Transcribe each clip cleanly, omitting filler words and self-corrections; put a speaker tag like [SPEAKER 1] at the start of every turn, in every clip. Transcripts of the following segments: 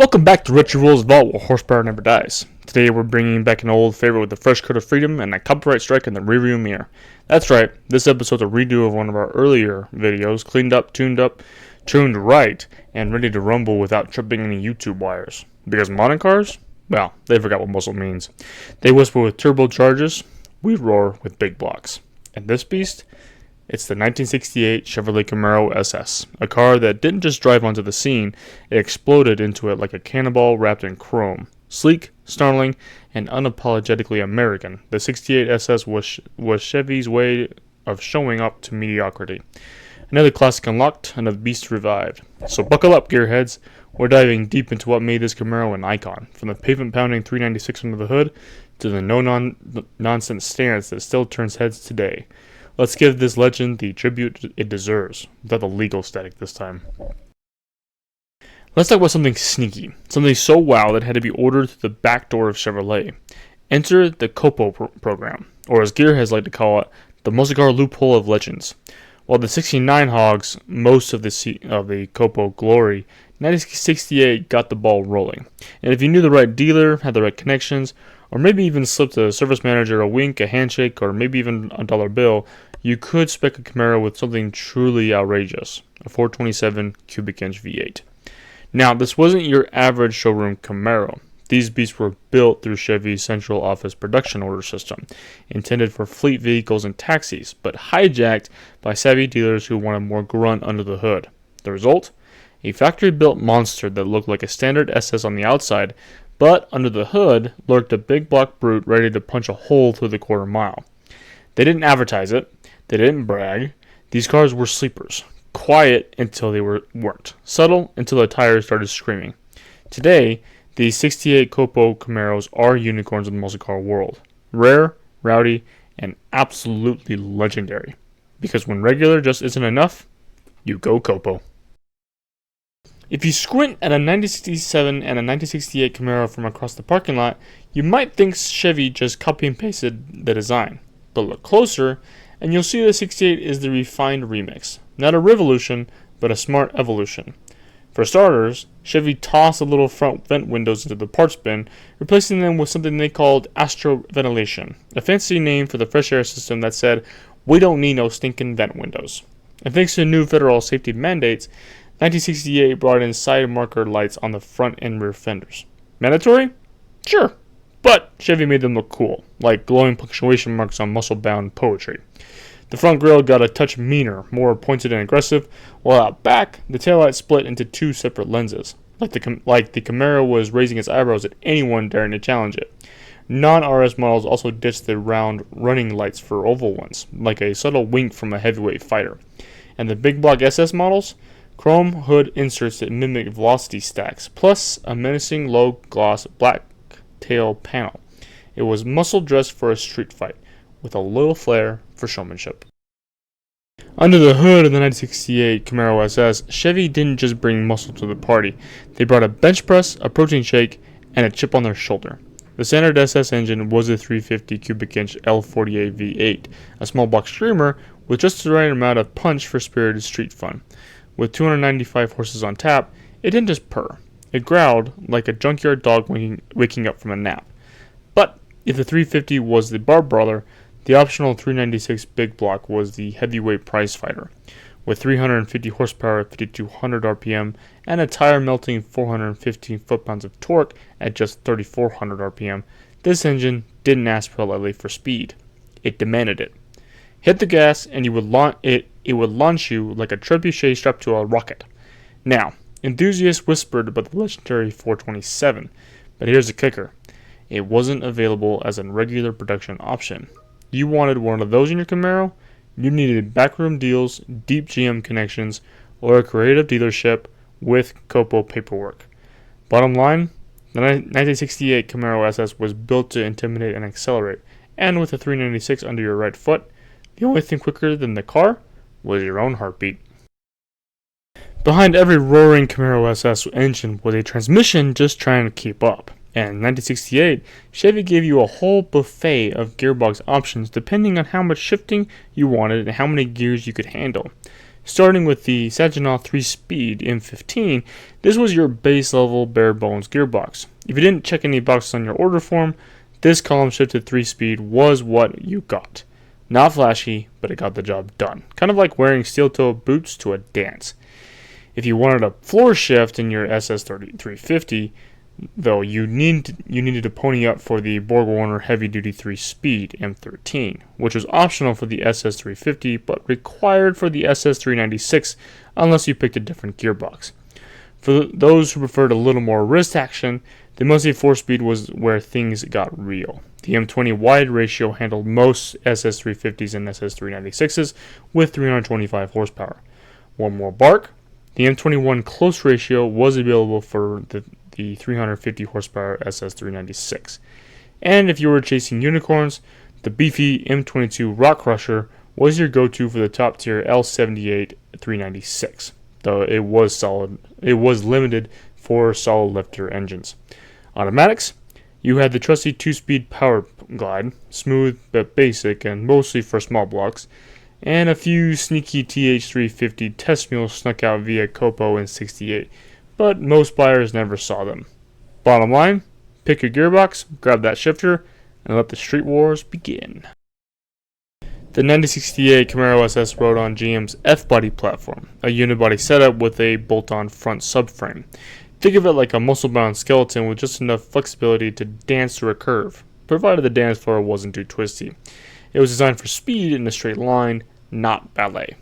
[SPEAKER 1] Welcome back to Retro Rules Vault, where horsepower never dies. Today we're bringing back an old favorite with a fresh coat of freedom and a copyright strike in the rearview mirror. That's right, this episode's a redo of one of our earlier videos, cleaned up, tuned right, and ready to rumble without tripping any YouTube wires. Because modern cars? Well, they forgot what muscle means. They whisper with turbochargers, we roar with big blocks. And this beast? It's the 1968 Chevrolet Camaro SS, a car that didn't just drive onto the scene, it exploded into it like a cannonball wrapped in chrome. Sleek, snarling, and unapologetically American, the 68 SS was Chevy's way of showing up to mediocrity. Another classic unlocked, another beast revived. So buckle up, gearheads. We're diving deep into what made this Camaro an icon, from the pavement-pounding 396 under the hood to the no-nonsense stance that still turns heads today. Let's give this legend the tribute it deserves, without the legal static this time. Let's talk about something sneaky, something so wow that had to be ordered through the back door of Chevrolet. Enter the COPO program, or as gearheads like to call it, the muscle car loophole of legends. While the 69 hogs most of the COPO glory, 1968 got the ball rolling. And if you knew the right dealer, had the right connections, or maybe even slipped a service manager a wink, a handshake, or maybe even a dollar bill, you could spec a Camaro with something truly outrageous, a 427 cubic inch V8. Now, this wasn't your average showroom Camaro. These beasts were built through Chevy's central office production order system, intended for fleet vehicles and taxis, but hijacked by savvy dealers who wanted more grunt under the hood. The result? A factory-built monster that looked like a standard SS on the outside, but under the hood lurked a big block brute ready to punch a hole through the quarter mile. They didn't advertise it. They didn't brag. These cars were sleepers. Quiet until they weren't. Subtle until the tires started screaming. Today, these 68 COPO Camaros are unicorns in the muscle car world. Rare, rowdy, and absolutely legendary. Because when regular just isn't enough, you go COPO. If you squint at a 1967 and a 1968 Camaro from across the parking lot, you might think Chevy just copy and pasted the design. But look closer, and you'll see the 68 is the refined remix. Not a revolution, but a smart evolution. For starters, Chevy tossed the little front vent windows into the parts bin, replacing them with something they called Astro Ventilation, a fancy name for the fresh air system that said, we don't need no stinking vent windows. And thanks to new federal safety mandates, 1968 brought in side marker lights on the front and rear fenders. Mandatory? Sure. But Chevy made them look cool, like glowing punctuation marks on muscle-bound poetry. The front grille got a touch meaner, more pointed and aggressive, while out back, the taillight split into two separate lenses, like the Camaro was raising its eyebrows at anyone daring to challenge it. Non-RS models also ditched the round running lights for oval ones, like a subtle wink from a heavyweight fighter. And the big block SS models? Chrome hood inserts that mimic velocity stacks, plus a menacing low-gloss black tail panel. It was muscle dressed for a street fight, with a little flair for showmanship. Under the hood of the 1968 Camaro SS, Chevy didn't just bring muscle to the party. They brought a bench press, a protein shake, and a chip on their shoulder. The standard SS engine was a 350 cubic inch L48 V8, a small block screamer with just the right amount of punch for spirited street fun. With 295 horses on tap, it didn't just purr. It growled like a junkyard dog waking up from a nap. But if the 350 was the bar brawler, the optional 396 big block was the heavyweight prize fighter. With 350 horsepower at 5200 RPM and a tire-melting 415 foot-pounds of torque at just 3400 RPM, this engine didn't ask politely for speed. It demanded it. Hit the gas and it would launch you like a trebuchet strapped to a rocket. Now, enthusiasts whispered about the legendary 427, but here's the kicker. It wasn't available as a regular production option. You wanted one of those in your Camaro? You needed backroom deals, deep GM connections, or a creative dealership with COPO paperwork. Bottom line, the 1968 Camaro SS was built to intimidate and accelerate, and with a 396 under your right foot, the only thing quicker than the car was your own heartbeat. Behind every roaring Camaro SS engine was a transmission just trying to keep up. And in 1968, Chevy gave you a whole buffet of gearbox options depending on how much shifting you wanted and how many gears you could handle. Starting with the Saginaw 3-speed M15, this was your base level bare bones gearbox. If you didn't check any boxes on your order form, this column shifted 3-speed was what you got. Not flashy, but it got the job done. Kind of like wearing steel-toe boots to a dance. If you wanted a floor shift in your SS350, though, you needed to pony up for the BorgWarner heavy-duty 3-speed M13, which was optional for the SS350 but required for the SS396 unless you picked a different gearbox. For those who preferred a little more wrist action, the Muncie 4-speed was where things got real. The M20 wide ratio handled most SS350s and SS396s with 325 horsepower. One more bark, the M21 close ratio was available for the 350 horsepower SS396. And if you were chasing unicorns, the beefy M22 Rock Crusher was your go-to for the top tier L78 396, though it was limited for solid lifter engines. Automatics, you had the trusty 2-speed Powerglide, smooth but basic and mostly for small blocks, and a few sneaky TH350 test mules snuck out via COPO in '68, but most buyers never saw them. Bottom line, pick your gearbox, grab that shifter, and let the street wars begin. The 1968 Camaro SS rode on GM's F-body platform, a unibody setup with a bolt-on front subframe. Think of it like a muscle-bound skeleton with just enough flexibility to dance through a curve, provided the dance floor wasn't too twisty. It was designed for speed in a straight line, not ballet.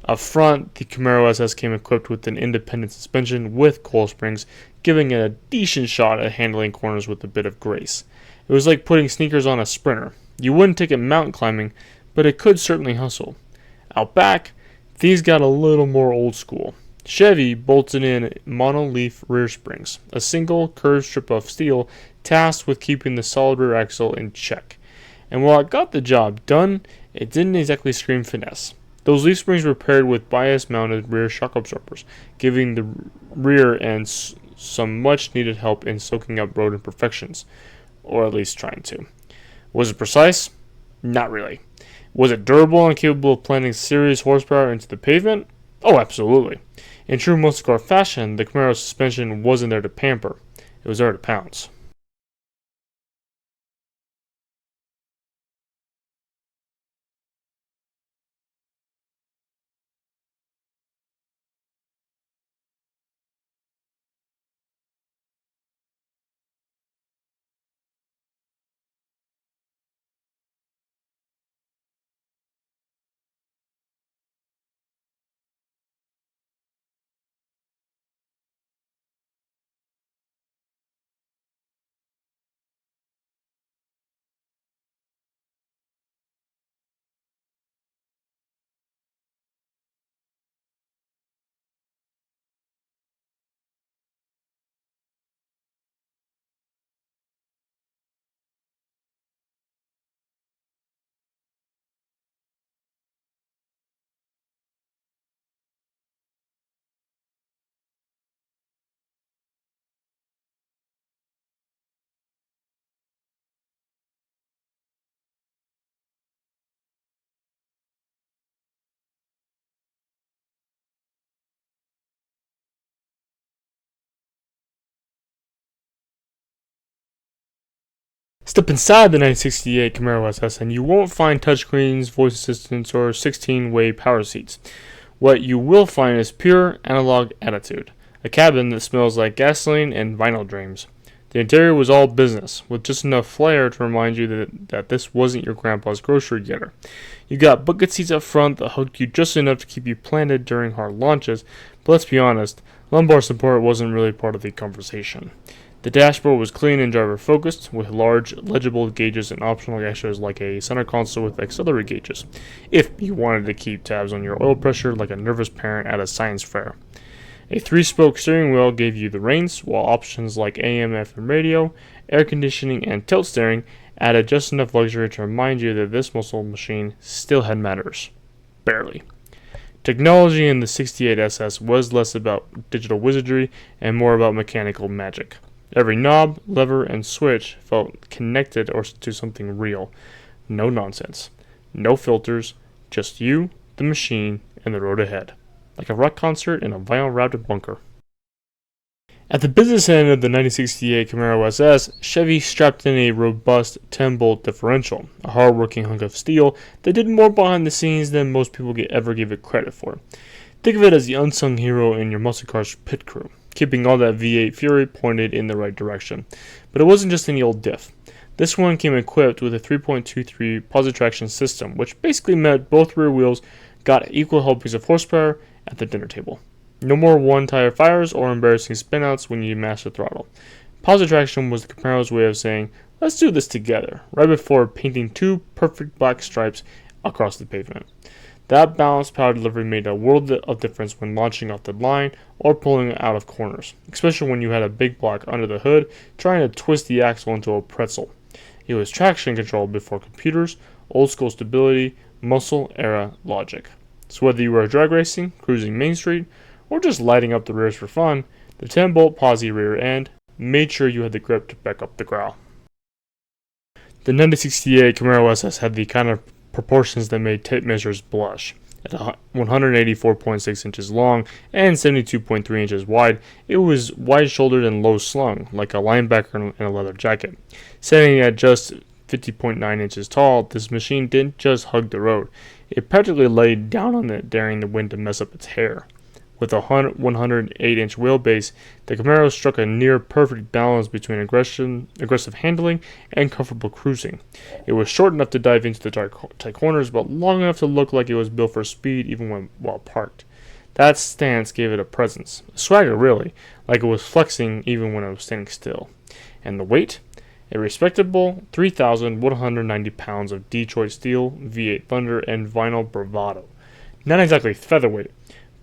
[SPEAKER 1] Up front, the Camaro SS came equipped with an independent suspension with coil springs, giving it a decent shot at handling corners with a bit of grace. It was like putting sneakers on a sprinter. You wouldn't take it mountain climbing, but it could certainly hustle. Out back, things got a little more old school. Chevy bolted in monoleaf rear springs, a single curved strip of steel tasked with keeping the solid rear axle in check. And while it got the job done, it didn't exactly scream finesse. Those leaf springs were paired with bias-mounted rear shock absorbers, giving the rear end some much-needed help in soaking up road imperfections, or at least trying to. Was it precise? Not really. Was it durable and capable of planting serious horsepower into the pavement? Oh, absolutely. In true muscle car fashion, the Camaro suspension wasn't there to pamper. It was there to pounce. Step inside the 1968 Camaro SS and you won't find touchscreens, voice assistants, or 16-way power seats. What you will find is pure analog attitude, a cabin that smells like gasoline and vinyl dreams. The interior was all business, with just enough flair to remind you that this wasn't your grandpa's grocery getter. You got bucket seats up front that hugged you just enough to keep you planted during hard launches, but let's be honest, lumbar support wasn't really part of the conversation. The dashboard was clean and driver-focused, with large, legible gauges and optional extras like a center console with auxiliary gauges, if you wanted to keep tabs on your oil pressure like a nervous parent at a science fair. A 3-spoke steering wheel gave you the reins, while options like AM/FM radio, air conditioning, and tilt steering added just enough luxury to remind you that this muscle machine still had manners. Barely. Technology in the 68 SS was less about digital wizardry and more about mechanical magic. Every knob, lever, and switch felt connected or to something real. No nonsense. No filters. Just you, the machine, and the road ahead, like a rock concert in a vinyl-wrapped bunker. At the business end of the 1968 Camaro SS, Chevy strapped in a robust 10-bolt differential, a hard-working hunk of steel that did more behind the scenes than most people ever give it credit for. Think of it as the unsung hero in your muscle car's pit crew, keeping all that V8 fury pointed in the right direction. But it wasn't just any old diff. This one came equipped with a 3.23 Positraction system, which basically meant both rear wheels got equal helpings of horsepower at the dinner table. No more one-tire fires or embarrassing spinouts when you mash the throttle. Positraction was the Camaro's way of saying, let's do this together, right before painting two perfect black stripes across the pavement. That balanced power delivery made a world of difference when launching off the line or pulling out of corners, especially when you had a big block under the hood trying to twist the axle into a pretzel. It was traction control before computers, old-school stability, muscle-era logic. So whether you were drag racing, cruising Main Street, or just lighting up the rears for fun, the 10-bolt posi rear end made sure you had the grip to back up the growl. The 1968 Camaro SS had the kind of proportions that made tape measures blush. At 184.6 inches long and 72.3 inches wide, it was wide-shouldered and low-slung, like a linebacker in a leather jacket. Standing at just 50.9 inches tall, this machine didn't just hug the road. It practically laid down on it, daring the wind to mess up its hair. With a 108-inch wheelbase, the Camaro struck a near-perfect balance between aggressive handling and comfortable cruising. It was short enough to dive into the tight corners, but long enough to look like it was built for speed even while parked. That stance gave it a presence, a swagger really, like it was flexing even when it was standing still. And the weight? A respectable 3,190 pounds of Detroit steel, V8 Thunder, and vinyl bravado. Not exactly featherweight,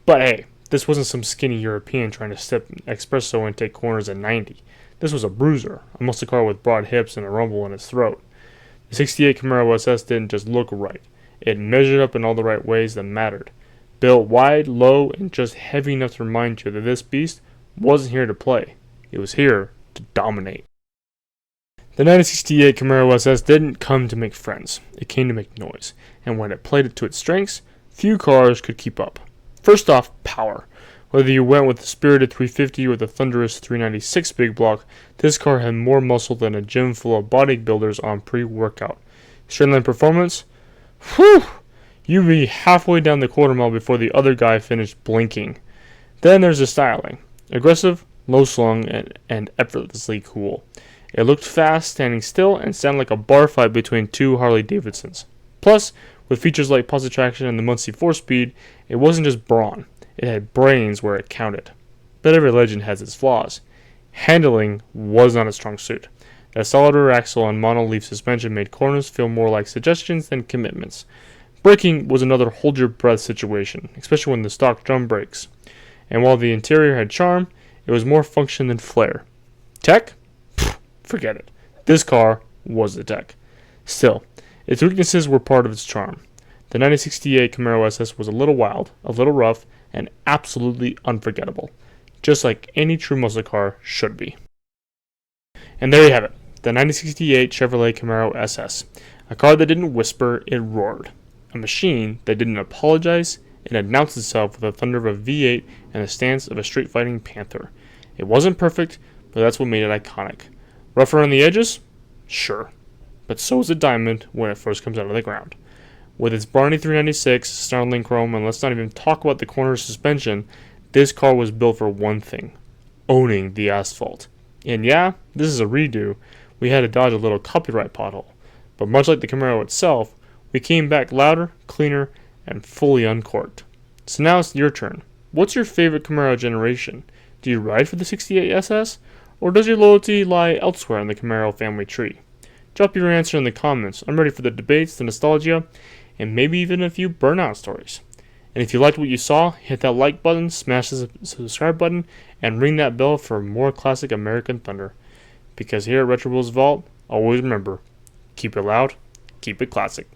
[SPEAKER 1] but hey, this wasn't some skinny European trying to step espresso and take corners at 90. This was a bruiser, a muscle car with broad hips and a rumble in its throat. The 68 Camaro SS didn't just look right. It measured up in all the right ways that mattered. Built wide, low, and just heavy enough to remind you that this beast wasn't here to play. It was here to dominate. The 1968 Camaro SS didn't come to make friends. It came to make noise. And when it played it to its strengths, few cars could keep up. First off, power. Whether you went with the spirited 350 or the thunderous 396 big block, this car had more muscle than a gym full of bodybuilders on pre-workout. Straightline performance? Whew! You'd be halfway down the quarter mile before the other guy finished blinking. Then there's the styling. Aggressive, low-slung, and effortlessly cool. It looked fast, standing still, and sounded like a bar fight between two Harley-Davidsons. Plus, with features like Positraction and the Muncie 4-speed, it wasn't just brawn. It had brains where it counted. But every legend has its flaws. Handling was not a strong suit. That solid rear axle and mono-leaf suspension made corners feel more like suggestions than commitments. Braking was another hold-your-breath situation, especially when the stock drum brakes. And while the interior had charm, it was more function than flair. Tech? Pfft, forget it. This car was the tech. Still, its weaknesses were part of its charm. The 1968 Camaro SS was a little wild, a little rough, and absolutely unforgettable. Just like any true muscle car should be. And there you have it, the 1968 Chevrolet Camaro SS. A car that didn't whisper, it roared. A machine that didn't apologize, it announced itself with the thunder of a V8 and the stance of a street-fighting panther. It wasn't perfect, but that's what made it iconic. Rough around the edges? Sure. But so is a diamond when it first comes out of the ground. With its Barney 396, startling chrome, and let's not even talk about the corner suspension, this car was built for one thing: owning the asphalt. And yeah, this is a redo. We had to dodge a little copyright pothole. But much like the Camaro itself, we came back louder, cleaner, and fully uncorked. So now it's your turn. What's your favorite Camaro generation? Do you ride for the 68 SS? Or does your loyalty lie elsewhere in the Camaro family tree? Drop your answer in the comments. I'm ready for the debates, the nostalgia, and maybe even a few burnout stories. And if you liked what you saw, hit that like button, smash the subscribe button, and ring that bell for more classic American thunder. Because here at Retro Wheels Vault, always remember, keep it loud, keep it classic.